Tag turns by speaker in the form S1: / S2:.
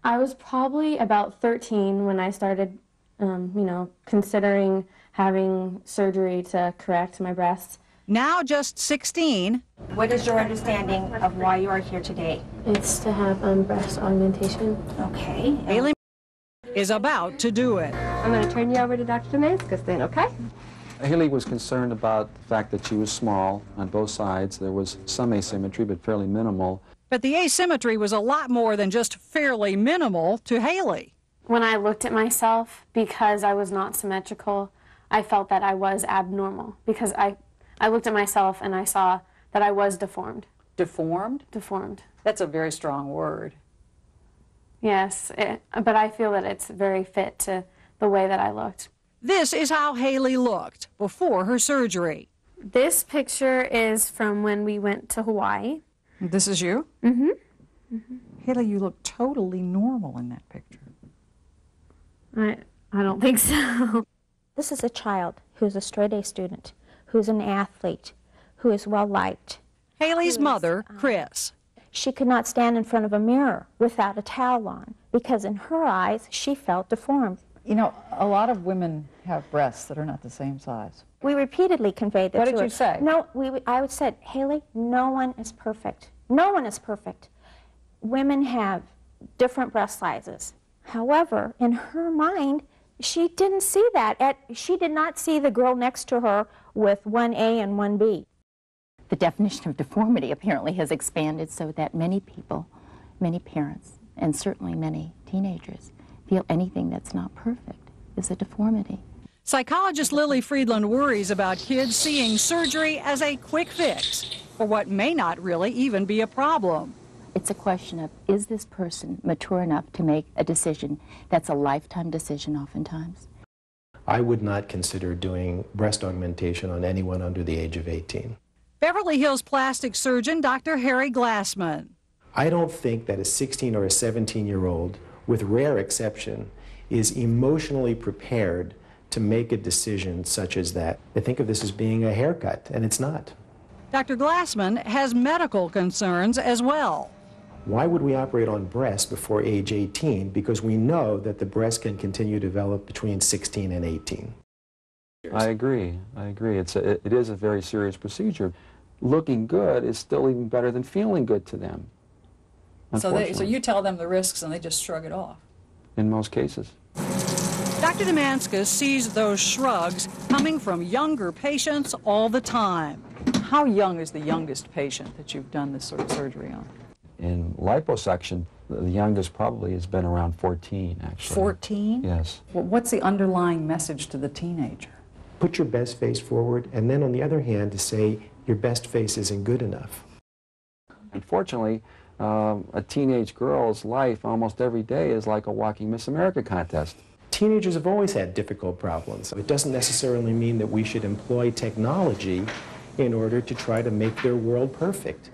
S1: I was probably about 13 when I started, considering having surgery to correct my breasts.
S2: Now just 16.
S3: What is your understanding of why you are here today?
S1: It's to have breast augmentation.
S3: Okay.
S2: Haley is about to do it.
S4: I'm going to turn you over to Dr. Damascus then, okay?
S5: Haley was concerned about the fact that she was small on both sides. There was some asymmetry, but fairly minimal.
S2: But the asymmetry was a lot more than just fairly minimal to Haley.
S1: When I looked at myself, because I was not symmetrical, I felt that I was abnormal. Because I looked at myself and I saw that I was deformed.
S6: Deformed?
S1: Deformed.
S6: That's a very strong word.
S1: Yes, but I feel that it's very fit to the way that I looked.
S2: This is how Haley looked before her surgery.
S1: This picture is from when we went to Hawaii.
S6: This is you?
S1: Mm-hmm. Mm-hmm.
S6: Haley, you look totally normal in that picture.
S1: I don't think so.
S7: This is a child who's a straight-A student, who's an athlete, who is well-liked.
S2: Haley's mother, Chris.
S7: She could not stand in front of a mirror without a towel on because in her eyes she felt deformed.
S6: You know, a lot of women have breasts that are not the same size.
S7: We repeatedly conveyed that to her.
S6: What did you say?
S7: No, I would say, Haley, no one is perfect. No one is perfect. Women have different breast sizes. However, in her mind, she didn't see that. She did not see the girl next to her with 1A and 1B.
S8: The definition of deformity apparently has expanded so that many people, many parents, and certainly many teenagers feel anything that's not perfect is a deformity.
S2: Psychologist Lily Friedland worries about kids seeing surgery as a quick fix for what may not really even be a problem.
S8: It's a question of, is this person mature enough to make a decision that's a lifetime decision oftentimes?
S9: I would not consider doing breast augmentation on anyone under the age of 18.
S2: Beverly Hills plastic surgeon Dr. Harry Glassman.
S9: I don't think that a 16 or a 17-year-old, with rare exception, is emotionally prepared to make a decision such as that. They think of this as being a haircut, and it's not.
S2: Dr. Glassman has medical concerns as well.
S9: Why would we operate on breast before age 18? Because we know that the breast can continue to develop between 16 and 18.
S5: I agree. It is a very serious procedure. Looking good is still even better than feeling good to them.
S6: So you tell them the risks and they just shrug it off?
S5: In most cases.
S2: Dr. Damascus sees those shrugs coming from younger patients all the time.
S6: How young is the youngest patient that you've done this sort of surgery on?
S5: In liposuction, the youngest probably has been around 14, actually.
S6: 14?
S5: Yes.
S6: Well, what's the underlying message to the teenager?
S9: Put your best face forward, and then on the other hand, to say your best face isn't good enough.
S5: Unfortunately, a teenage girl's life almost every day is like a walking Miss America contest.
S9: Teenagers have always had difficult problems. It doesn't necessarily mean that we should employ technology in order to try to make their world perfect.